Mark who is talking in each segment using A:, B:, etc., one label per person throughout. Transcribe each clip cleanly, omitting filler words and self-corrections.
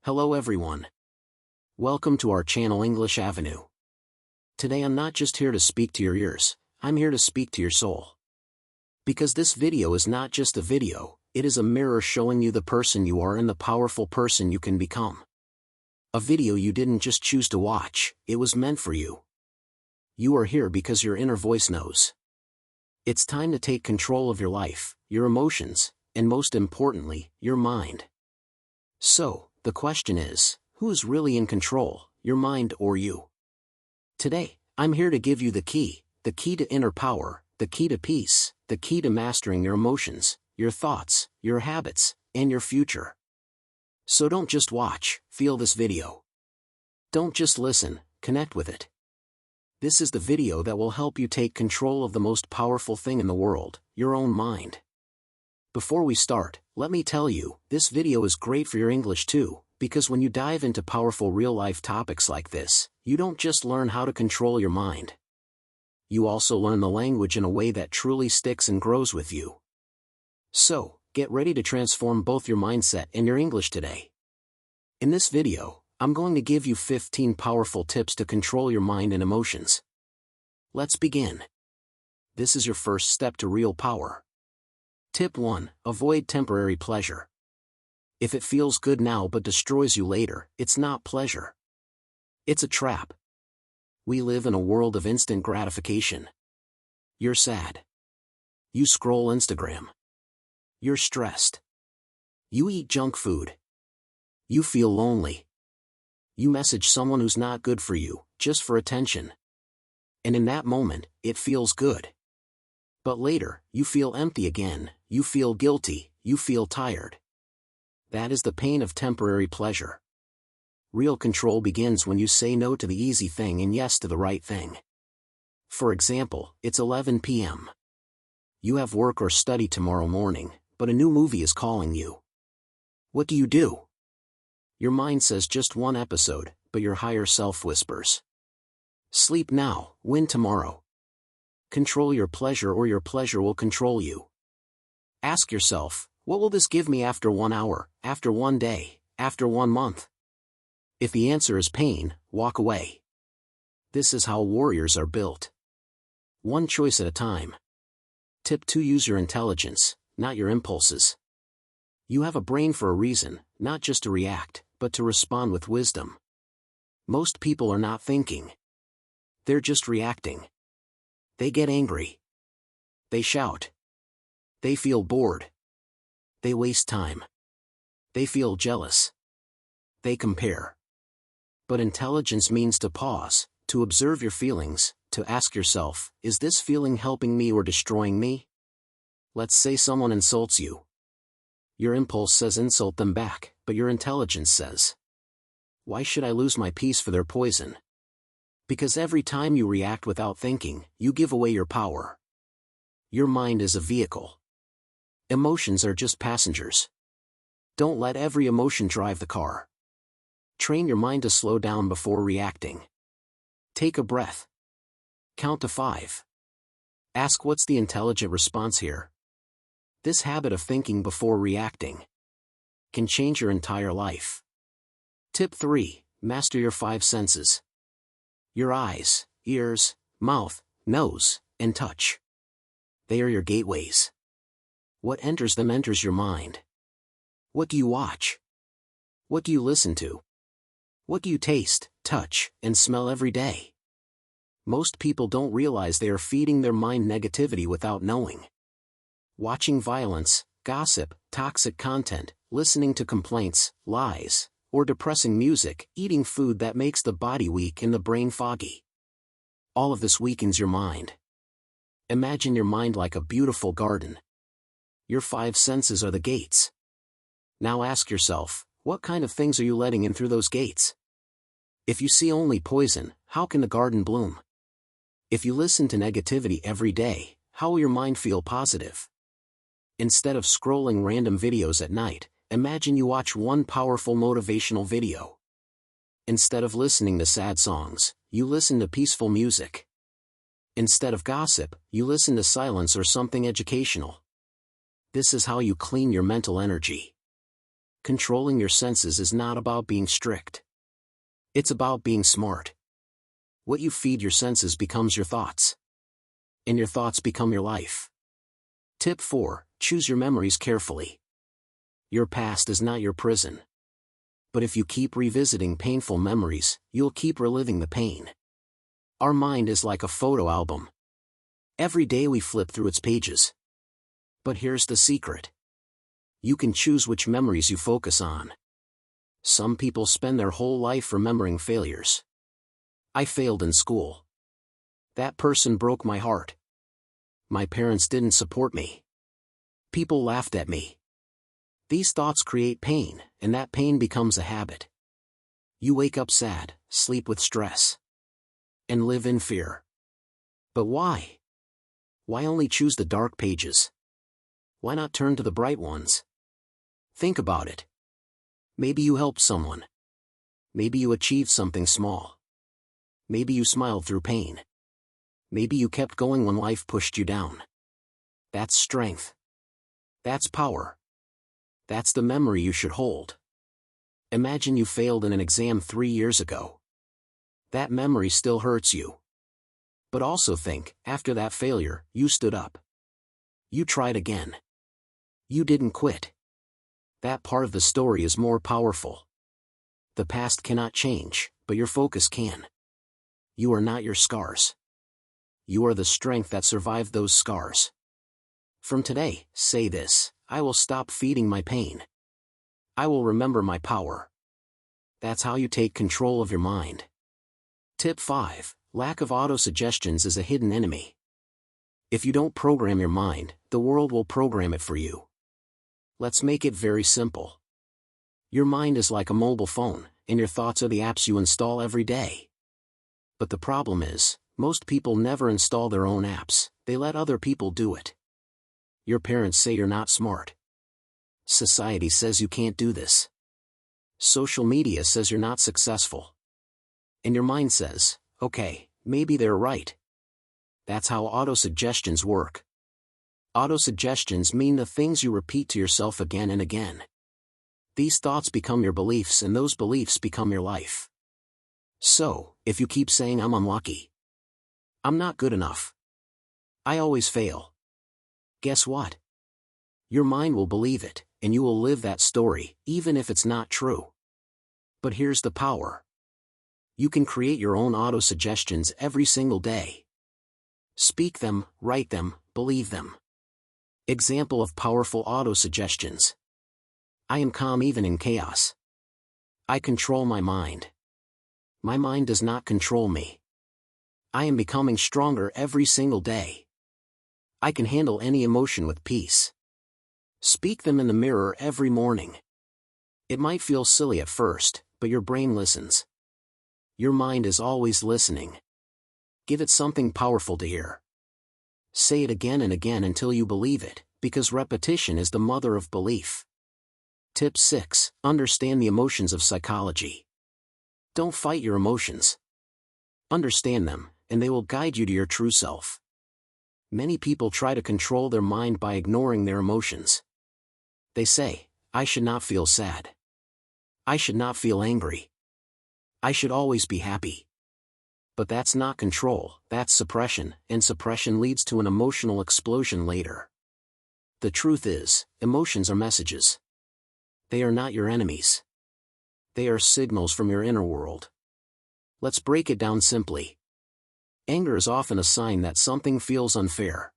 A: Hello everyone. Welcome to our channel English Avenue. Today I'm not just here to speak to your ears, I'm here to speak to your soul. Because this video is not just a video, it is a mirror showing you the person you are and the powerful person you can become. A video you didn't just choose to watch, it was meant for you. You are here because your inner voice knows. It's time to take control of your life, your emotions, and most importantly, your mind. So, the question is, who is really in control, your mind or you? Today, I'm here to give you the key to inner power, the key to peace, the key to mastering your emotions, your thoughts, your habits, and your future. So don't just watch, feel this video. Don't just listen, connect with it. This is the video that will help you take control of the most powerful thing in the world, your own mind. Before we start, let me tell you, this video is great for your English too, because when you dive into powerful real-life topics like this, you don't just learn how to control your mind. You also learn the language in a way that truly sticks and grows with you. So, get ready to transform both your mindset and your English today. In this video, I'm going to give you 15 powerful tips to control your mind and emotions. Let's begin. This is your first step to real power. Tip 1. Avoid temporary pleasure. If it feels good now but destroys you later, it's not pleasure. It's a trap. We live in a world of instant gratification. You're sad. You scroll Instagram. You're stressed. You eat junk food. You feel lonely. You message someone who's not good for you, just for attention. And in that moment, it feels good. But later, you feel empty again, you feel guilty, you feel tired. That is the pain of temporary pleasure. Real control begins when you say no to the easy thing and yes to the right thing. For example, it's 11 p.m. You have work or study tomorrow morning, but a new movie is calling you. What do? Your mind says just one episode, but your higher self whispers. Sleep now, win tomorrow. Control your pleasure or your pleasure will control you. Ask yourself, what will this give me after 1 hour, after 1 day, after 1 month? If the answer is pain, walk away. This is how warriors are built. One choice at a time. Tip 2. Use your intelligence, not your impulses. You have a brain for a reason, not just to react, but to respond with wisdom. Most people are not thinking. They're just reacting. They get angry. They shout. They feel bored. They waste time. They feel jealous. They compare. But intelligence means to pause, to observe your feelings, to ask yourself, is this feeling helping me or destroying me? Let's say someone insults you. Your impulse says insult them back, but your intelligence says, why should I lose my peace for their poison? Because every time you react without thinking, you give away your power. Your mind is a vehicle. Emotions are just passengers. Don't let every emotion drive the car. Train your mind to slow down before reacting. Take a breath. Count to 5. Ask what's the intelligent response here. This habit of thinking before reacting can change your entire life. Tip 3. Master your 5 senses. Your eyes, ears, mouth, nose, and touch. They are your gateways. What enters them enters your mind. What do you watch? What do you listen to? What do you taste, touch, and smell every day? Most people don't realize they are feeding their mind negativity without knowing. Watching violence, gossip, toxic content, listening to complaints, lies, or depressing music, eating food that makes the body weak and the brain foggy. All of this weakens your mind. Imagine your mind like a beautiful garden. Your 5 senses are the gates. Now ask yourself, what kind of things are you letting in through those gates? If you see only poison, how can the garden bloom? If you listen to negativity every day, how will your mind feel positive? Instead of scrolling random videos at night, imagine you watch one powerful motivational video. Instead of listening to sad songs, you listen to peaceful music. Instead of gossip, you listen to silence or something educational. This is how you clean your mental energy. Controlling your senses is not about being strict. It's about being smart. What you feed your senses becomes your thoughts. And your thoughts become your life. Tip 4. Choose your memories carefully. Your past is not your prison. But if you keep revisiting painful memories, you'll keep reliving the pain. Our mind is like a photo album. Every day we flip through its pages. But here's the secret. You can choose which memories you focus on. Some people spend their whole life remembering failures. I failed in school. That person broke my heart. My parents didn't support me. People laughed at me. These thoughts create pain, and that pain becomes a habit. You wake up sad, sleep with stress, and live in fear. But why? Why only choose the dark pages? Why not turn to the bright ones? Think about it. Maybe you helped someone. Maybe you achieved something small. Maybe you smiled through pain. Maybe you kept going when life pushed you down. That's strength. That's power. That's the memory you should hold. Imagine you failed in an exam 3 years ago. That memory still hurts you. But also think, after that failure, you stood up. You tried again. You didn't quit. That part of the story is more powerful. The past cannot change, but your focus can. You are not your scars. You are the strength that survived those scars. From today, say this: I will stop feeding my pain. I will remember my power. That's how you take control of your mind. Tip 5. Lack of autosuggestions is a hidden enemy. If you don't program your mind, the world will program it for you. Let's make it very simple. Your mind is like a mobile phone, and your thoughts are the apps you install every day. But the problem is, most people never install their own apps, they let other people do it. Your parents say you're not smart. Society says you can't do this. Social media says you're not successful. And your mind says, okay, maybe they're right. That's how autosuggestions work. Autosuggestions mean the things you repeat to yourself again and again. These thoughts become your beliefs, and those beliefs become your life. So, if you keep saying I'm unlucky, I'm not good enough, I always fail, guess what? Your mind will believe it, and you will live that story, even if it's not true. But here's the power. You can create your own autosuggestions every single day. Speak them, write them, believe them. Example of powerful autosuggestions. I am calm even in chaos. I control my mind. My mind does not control me. I am becoming stronger every single day. I can handle any emotion with peace. Speak them in the mirror every morning. It might feel silly at first, but your brain listens. Your mind is always listening. Give it something powerful to hear. Say it again and again until you believe it, because repetition is the mother of belief. Tip 6. Understand the emotions of psychology. Don't fight your emotions. Understand them, and they will guide you to your true self. Many people try to control their mind by ignoring their emotions. They say, I should not feel sad. I should not feel angry. I should always be happy. But that's not control, that's suppression, and suppression leads to an emotional explosion later. The truth is, emotions are messages. They are not your enemies. They are signals from your inner world. Let's break it down simply. Anger is often a sign that something feels unfair.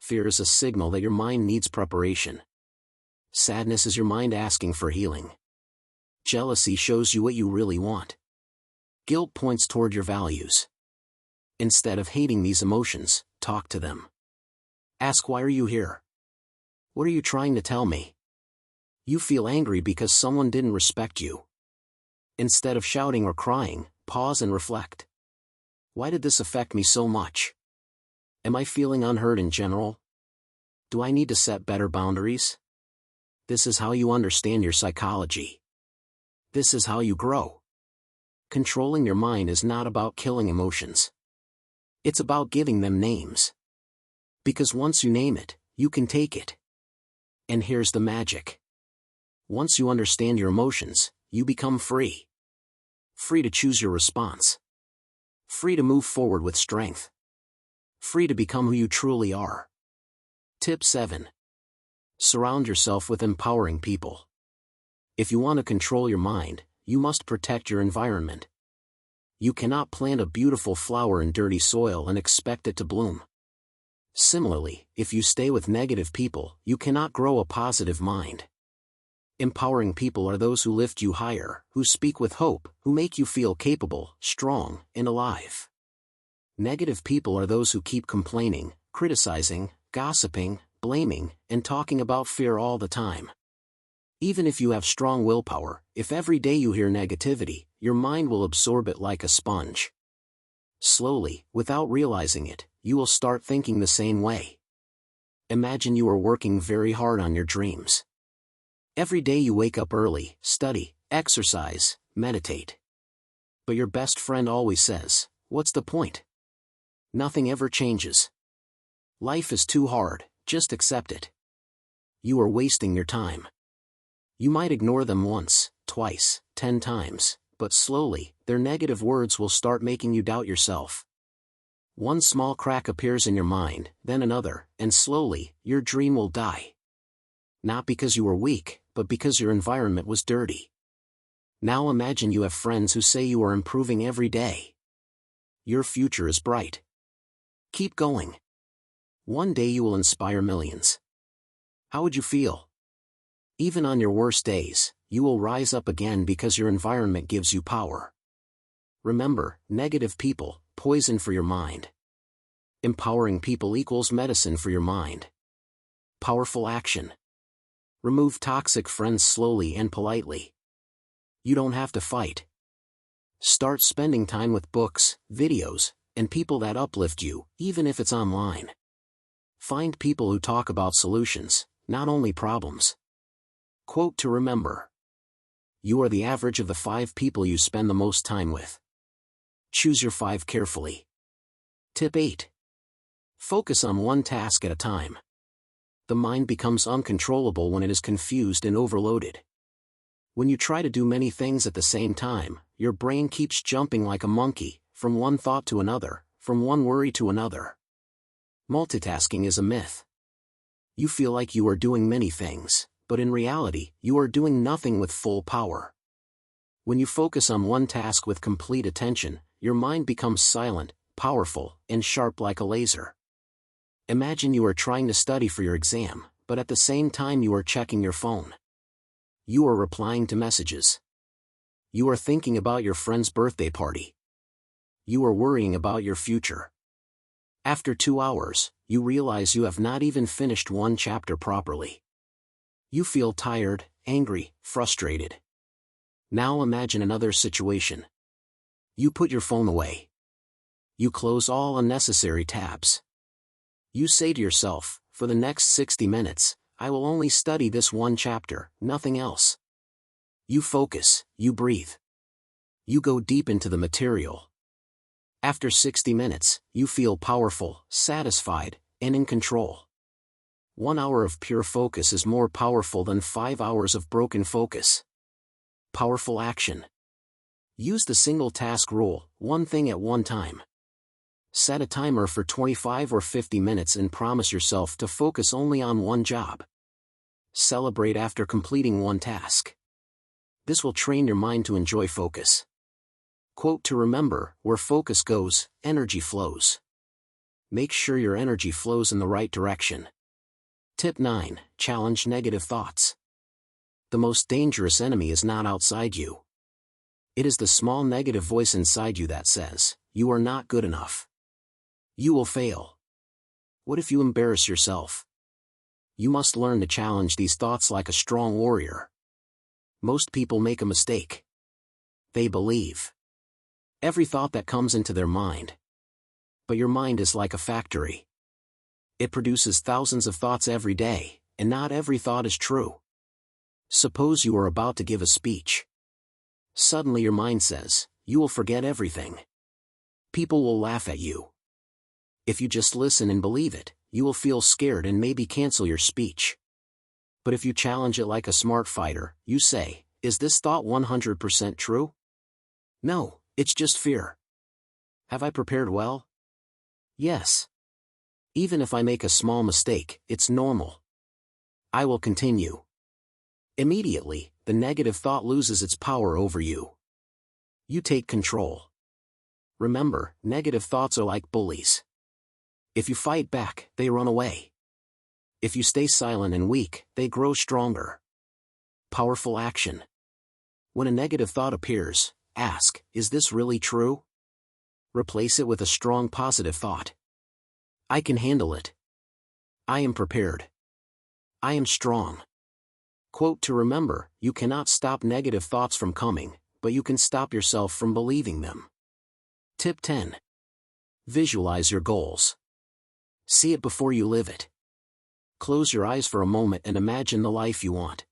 A: Fear is a signal that your mind needs preparation. Sadness is your mind asking for healing. Jealousy shows you what you really want. Guilt points toward your values. Instead of hating these emotions, talk to them. Ask, why are you here? What are you trying to tell me? You feel angry because someone didn't respect you. Instead of shouting or crying, pause and reflect. Why did this affect me so much? Am I feeling unheard in general? Do I need to set better boundaries? This is how you understand your psychology. This is how you grow. Controlling your mind is not about killing emotions. It's about giving them names. Because once you name it, you can take it. And here's the magic. Once you understand your emotions, you become free. Free to choose your response. Free to move forward with strength. Free to become who you truly are. Tip 7. Surround yourself with empowering people. If you want to control your mind, you must protect your environment. You cannot plant a beautiful flower in dirty soil and expect it to bloom. Similarly, if you stay with negative people, you cannot grow a positive mind. Empowering people are those who lift you higher, who speak with hope, who make you feel capable, strong, and alive. Negative people are those who keep complaining, criticizing, gossiping, blaming, and talking about fear all the time. Even if you have strong willpower, if every day you hear negativity, your mind will absorb it like a sponge. Slowly, without realizing it, you will start thinking the same way. Imagine you are working very hard on your dreams. Every day you wake up early, study, exercise, meditate. But your best friend always says, "What's the point? Nothing ever changes. Life is too hard, just accept it." You are wasting your time. You might ignore them once, twice, 10 times, but slowly, their negative words will start making you doubt yourself. One small crack appears in your mind, then another, and slowly, your dream will die. Not because you were weak, but because your environment was dirty. Now imagine you have friends who say you are improving every day. Your future is bright. Keep going. One day you will inspire millions. How would you feel? Even on your worst days, you will rise up again because your environment gives you power. Remember, negative people, poison for your mind. Empowering people equals medicine for your mind. Powerful action. Remove toxic friends slowly and politely. You don't have to fight. Start spending time with books, videos, and people that uplift you, even if it's online. Find people who talk about solutions, not only problems. Quote to remember. You are the average of the 5 people you spend the most time with. Choose your 5 carefully. Tip 8. Focus on one task at a time. The mind becomes uncontrollable when it is confused and overloaded. When you try to do many things at the same time, your brain keeps jumping like a monkey, from one thought to another, from one worry to another. Multitasking is a myth. You feel like you are doing many things, but in reality, you are doing nothing with full power. When you focus on one task with complete attention, your mind becomes silent, powerful, and sharp like a laser. Imagine you are trying to study for your exam, but at the same time you are checking your phone. You are replying to messages. You are thinking about your friend's birthday party. You are worrying about your future. After 2 hours, you realize you have not even finished one chapter properly. You feel tired, angry, frustrated. Now imagine another situation. You put your phone away. You close all unnecessary tabs. You say to yourself, for the next 60 minutes, I will only study this one chapter, nothing else. You focus, you breathe. You go deep into the material. After 60 minutes, you feel powerful, satisfied, and in control. 1 hour of pure focus is more powerful than 5 hours of broken focus. Powerful action. Use the single task rule, one thing at one time. Set a timer for 25 or 50 minutes and promise yourself to focus only on one job. Celebrate after completing one task. This will train your mind to enjoy focus. Quote to remember, where focus goes, energy flows. Make sure your energy flows in the right direction. Tip 9. Challenge negative thoughts. The most dangerous enemy is not outside you. It is the small negative voice inside you that says, you are not good enough. You will fail. What if you embarrass yourself? You must learn to challenge these thoughts like a strong warrior. Most people make a mistake. They believe every thought that comes into their mind. But your mind is like a factory. It produces thousands of thoughts every day, and not every thought is true. Suppose you are about to give a speech. Suddenly your mind says, you will forget everything. People will laugh at you. If you just listen and believe it, you will feel scared and maybe cancel your speech. But if you challenge it like a smart fighter, you say, is this thought 100% true? No, it's just fear. Have I prepared well? Yes. Even if I make a small mistake, it's normal. I will continue. Immediately, the negative thought loses its power over you. You take control. Remember, negative thoughts are like bullies. If you fight back, they run away. If you stay silent and weak, they grow stronger. Powerful action. When a negative thought appears, ask, is this really true? Replace it with a strong positive thought. I can handle it. I am prepared. I am strong. Quote to remember, you cannot stop negative thoughts from coming, but you can stop yourself from believing them. Tip 10. Visualize your goals. See it before you live it. Close your eyes for a moment and imagine the life you want.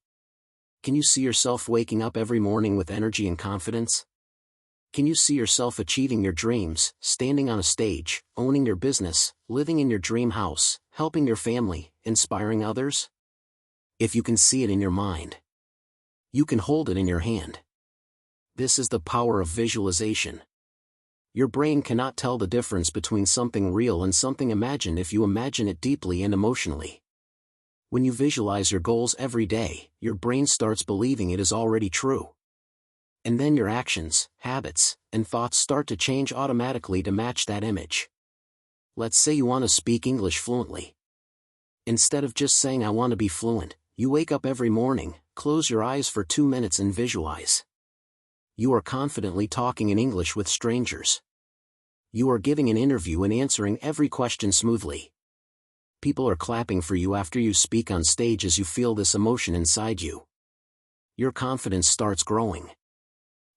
A: Can you see yourself waking up every morning with energy and confidence? Can you see yourself achieving your dreams, standing on a stage, owning your business, living in your dream house, helping your family, inspiring others? If you can see it in your mind, you can hold it in your hand. This is the power of visualization. Your brain cannot tell the difference between something real and something imagined if you imagine it deeply and emotionally. When you visualize your goals every day, your brain starts believing it is already true. And then your actions, habits, and thoughts start to change automatically to match that image. Let's say you want to speak English fluently. Instead of just saying I want to be fluent, you wake up every morning, close your eyes for 2 minutes and visualize. You are confidently talking in English with strangers. You are giving an interview and answering every question smoothly. People are clapping for you after you speak on stage as you feel this emotion inside you. Your confidence starts growing.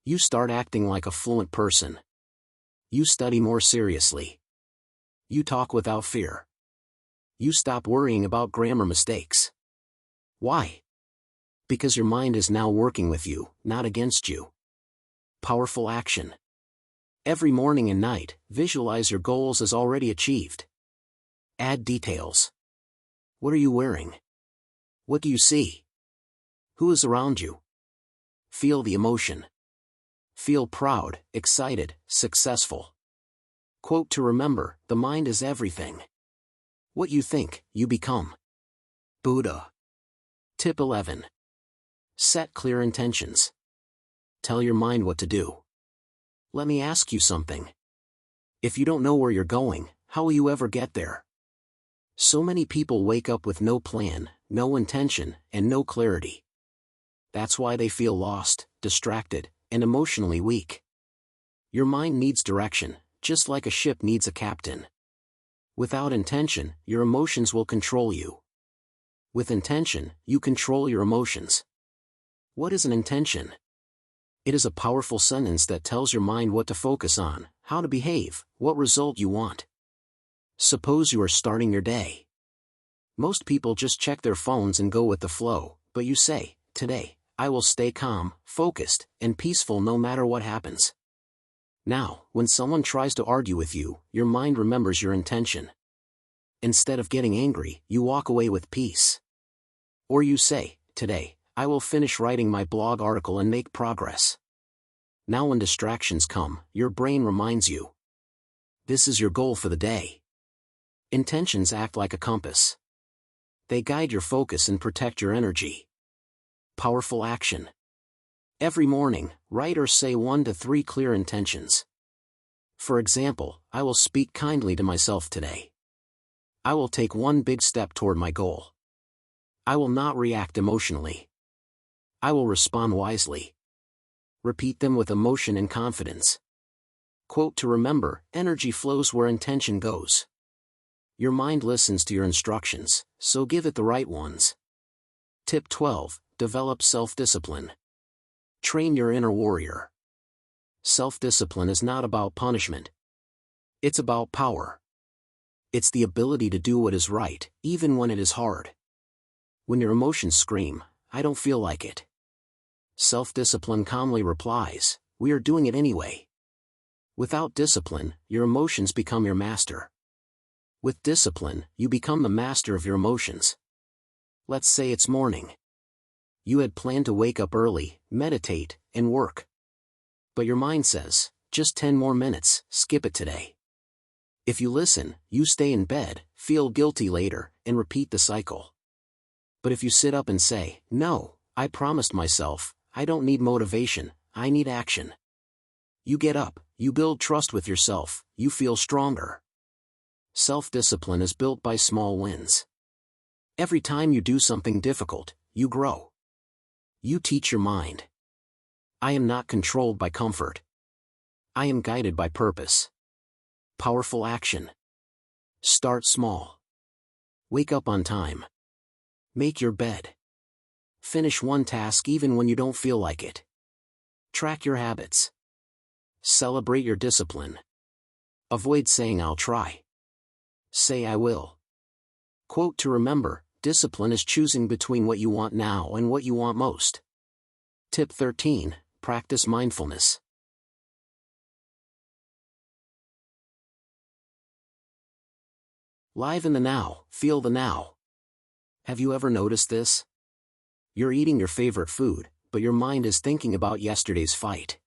A: You start acting like a fluent person. You study more seriously. You talk without fear. You stop worrying about grammar mistakes. Why? Because your mind is now working with you, not against you. Powerful action. Every morning and night, visualize your goals as already achieved. Add details. What are you wearing? What do you see? Who is around you? Feel the emotion. Feel proud, excited, successful. Quote to remember, the mind is everything. What you think, you become. Buddha. Tip 11. Set clear intentions. Tell your mind what to do. Let me ask you something. If you don't know where you're going, how will you ever get there? So many people wake up with no plan, no intention, and no clarity. That's why they feel lost, distracted, and emotionally weak. Your mind needs direction, just like a ship needs a captain. Without intention, your emotions will control you. With intention, you control your emotions. What is an intention? It is a powerful sentence that tells your mind what to focus on, how to behave, what result you want. Suppose you are starting your day. Most people just check their phones and go with the flow, but you say, today, I will stay calm, focused, and peaceful no matter what happens. Now, when someone tries to argue with you, your mind remembers your intention. Instead of getting angry, you walk away with peace. Or you say, today, I will finish writing my blog article and make progress. Now when distractions come, your brain reminds you. This is your goal for the day. Intentions act like a compass. They guide your focus and protect your energy. Powerful action. Every morning, write or say 1 to 3 clear intentions. For example, I will speak kindly to myself today. I will take 1 big step toward my goal. I will not react emotionally. I will respond wisely. Repeat them with emotion and confidence. Quote to remember, energy flows where intention goes. Your mind listens to your instructions, so give it the right ones. Tip 12. Develop self-discipline. Train your inner warrior. Self-discipline is not about punishment. It's about power. It's the ability to do what is right, even when it is hard. When your emotions scream, I don't feel like it. Self-discipline calmly replies, we are doing it anyway. Without discipline, your emotions become your master. With discipline, you become the master of your emotions. Let's say it's morning. You had planned to wake up early, meditate, and work. But your mind says, just 10 more minutes, skip it today. If you listen, you stay in bed, feel guilty later, and repeat the cycle. But if you sit up and say, no, I promised myself, I don't need motivation, I need action. You get up, you build trust with yourself, you feel stronger. Self-discipline is built by small wins. Every time you do something difficult, you grow. You teach your mind. I am not controlled by comfort. I am guided by purpose. Powerful action. Start small. Wake up on time. Make your bed. Finish one task even when you don't feel like it. Track your habits. Celebrate your discipline. Avoid saying I'll try. Say I will. Quote to remember, discipline is choosing between what you want now and what you want most. Tip 13, practice mindfulness. Live in the now, feel the now. Have you ever noticed this? You're eating your favorite food, but your mind is thinking about yesterday's fight.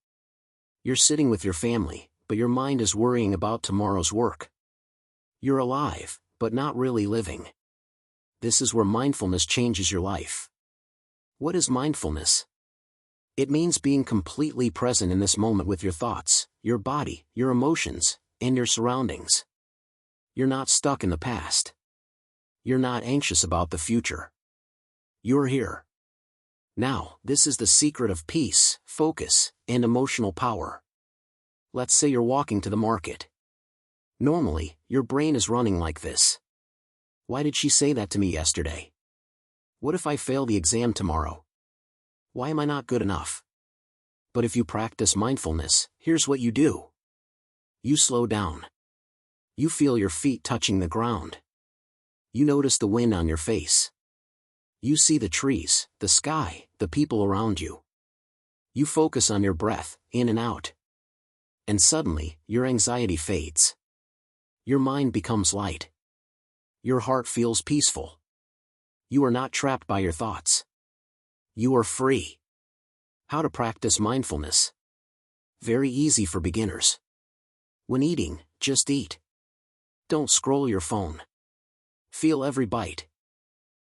A: You're sitting with your family, but your mind is worrying about tomorrow's work. You're alive, but not really living. This is where mindfulness changes your life. What is mindfulness? It means being completely present in this moment with your thoughts, your body, your emotions, and your surroundings. You're not stuck in the past. You're not anxious about the future. You're here. Now, this is the secret of peace, focus, and emotional power. Let's say you're walking to the market. Normally, your brain is running like this. Why did she say that to me yesterday? What if I fail the exam tomorrow? Why am I not good enough? But if you practice mindfulness, here's what you do. You slow down. You feel your feet touching the ground. You notice the wind on your face. You see the trees, the sky, the people around you. You focus on your breath, in and out. And suddenly, your anxiety fades. Your mind becomes light. Your heart feels peaceful. You are not trapped by your thoughts. You are free. How to practice mindfulness? Very easy for beginners. When eating, just eat. Don't scroll your phone. Feel every bite.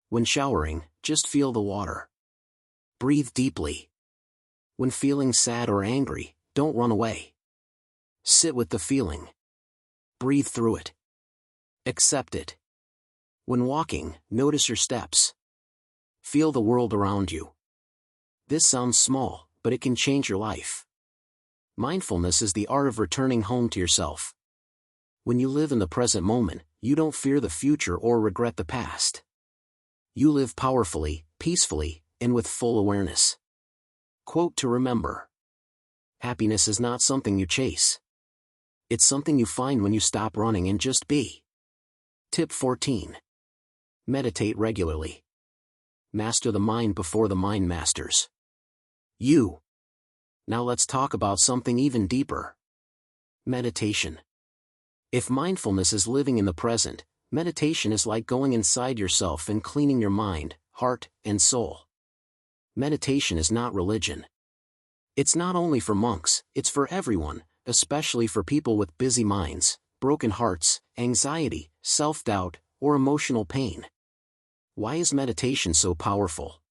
A: When showering, just feel the water. Breathe deeply. When feeling sad or angry, don't run away. Sit with the feeling. Breathe through it. Accept it. When walking, notice your steps. Feel the world around you. This sounds small, but it can change your life. Mindfulness is the art of returning home to yourself. When you live in the present moment, you don't fear the future or regret the past. You live powerfully, peacefully, and with full awareness. Quote to remember. Happiness is not something you chase. It's something you find when you stop running and just be. Tip 14. Meditate regularly. Master the mind before the mind masters you. Now let's talk about something even deeper. Meditation. If mindfulness is living in the present, meditation is like going inside yourself and cleaning your mind, heart, and soul. Meditation is not religion. It's not only for monks, it's for everyone, especially for people with busy minds, broken hearts, anxiety, self-doubt, or emotional pain. Why is meditation so powerful?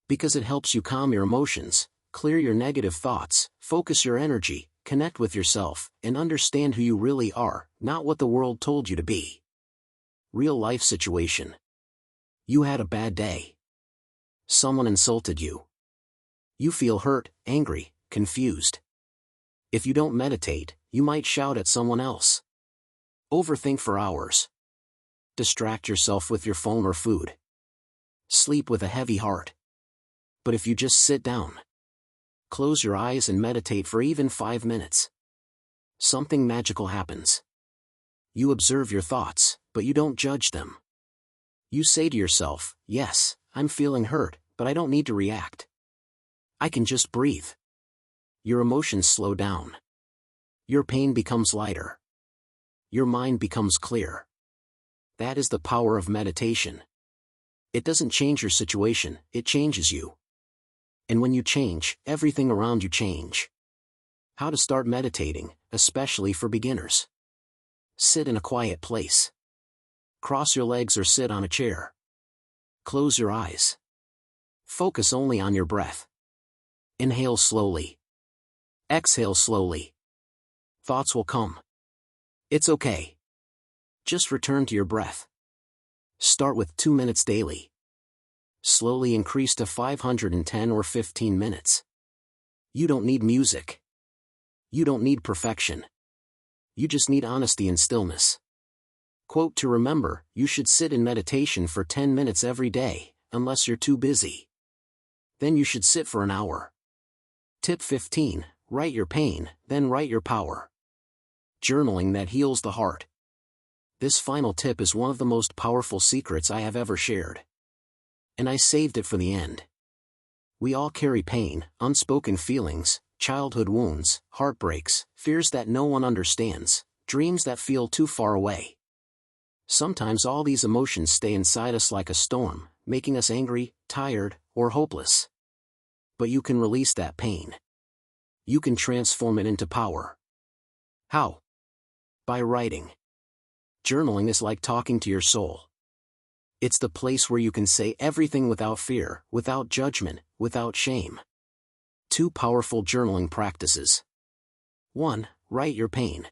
A: Because it helps you calm your emotions, clear your negative thoughts, focus your energy, connect with yourself, and understand who you really are, not what the world told you to be. Real life situation. You had a bad day. Someone insulted you. You feel hurt, angry, confused. If you don't meditate, you might shout at someone else. Overthink for hours. Distract yourself with your phone or food. Sleep with a heavy heart. But if you just sit down, close your eyes and meditate for even 5 minutes, something magical happens. You observe your thoughts, but you don't judge them. You say to yourself, yes, I'm feeling hurt, but I don't need to react. I can just breathe. Your emotions slow down. Your pain becomes lighter. Your mind becomes clear. That is the power of meditation. It doesn't change your situation, it changes you. And when you change, everything around you change. How to start meditating, especially for beginners. Sit in a quiet place. Cross your legs or sit on a chair. Close your eyes. Focus only on your breath. Inhale slowly. Exhale slowly. Thoughts will come. It's okay. Just return to your breath. Start with 2 minutes daily. Slowly increase to 510 or 15 minutes. You don't need music. You don't need perfection. You just need honesty and stillness. Quote to remember, you should sit in meditation for 10 minutes every day, unless you're too busy. Then you should sit for an hour. Tip 15, write your pain, then write your power. Journaling that heals the heart. This final tip is one of the most powerful secrets I have ever shared. And I saved it for the end. We all carry pain, unspoken feelings, childhood wounds, heartbreaks, fears that no one understands, dreams that feel too far away. Sometimes all these emotions stay inside us like a storm, making us angry, tired, or hopeless. But you can release that pain. You can transform it into power. How? By writing. Journaling is like talking to your soul. It's the place where you can say everything without fear, without judgment, without shame. 2 powerful journaling practices. 1. Write your pain.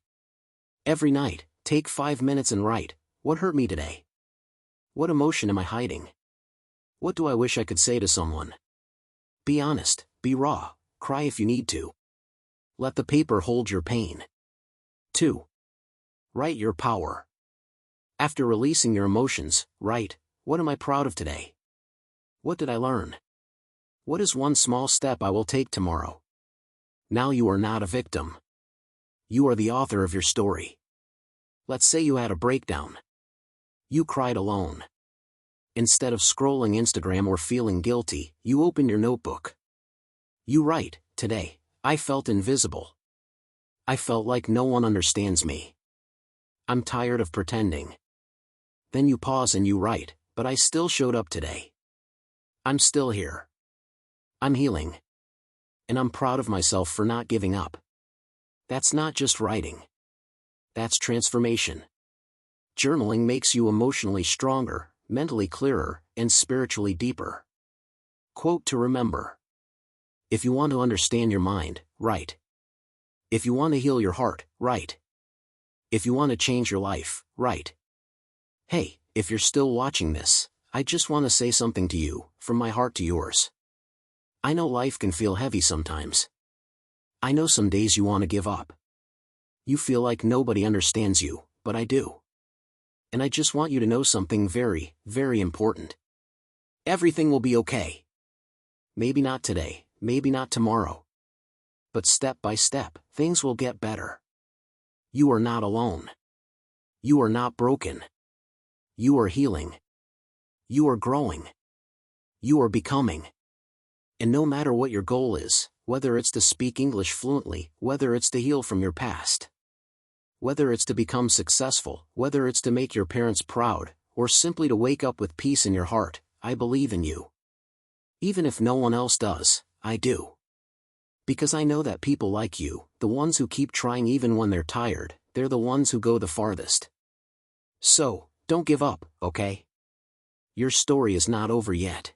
A: Every night, take 5 minutes and write, what hurt me today? What emotion am I hiding? What do I wish I could say to someone? Be honest, be raw, cry if you need to. Let the paper hold your pain. 2. Write your power. After releasing your emotions, write, what am I proud of today? What did I learn? What is one small step I will take tomorrow? Now you are not a victim. You are the author of your story. Let's say you had a breakdown. You cried alone. Instead of scrolling Instagram or feeling guilty, you open your notebook. You write, today, I felt invisible. I felt like no one understands me. I'm tired of pretending. Then you pause and you write, but I still showed up today. I'm still here. I'm healing. And I'm proud of myself for not giving up. That's not just writing. That's transformation. Journaling makes you emotionally stronger, mentally clearer, and spiritually deeper. Quote to remember. If you want to understand your mind, write. If you want to heal your heart, write. If you want to change your life, write. Hey, if you're still watching this, I just want to say something to you, from my heart to yours. I know life can feel heavy sometimes. I know some days you want to give up. You feel like nobody understands you, but I do. And I just want you to know something very, very important. Everything will be okay. Maybe not today, maybe not tomorrow. But step by step, things will get better. You are not alone. You are not broken. You are healing. You are growing. You are becoming. And no matter what your goal is, whether it's to speak English fluently, whether it's to heal from your past, whether it's to become successful, whether it's to make your parents proud, or simply to wake up with peace in your heart, I believe in you. Even if no one else does, I do. Because I know that people like you, the ones who keep trying even when they're tired, they're the ones who go the farthest. So, don't give up, okay? Your story is not over yet.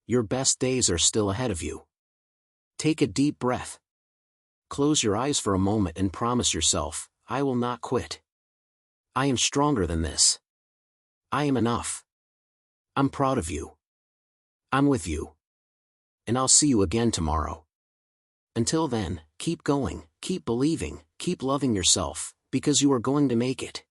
A: Your best days are still ahead of you. Take a deep breath. Close your eyes for a moment and promise yourself, I will not quit. I am stronger than this. I am enough. I'm proud of you. I'm with you. And I'll see you again tomorrow. Until then, keep going, keep believing, keep loving yourself, because you are going to make it.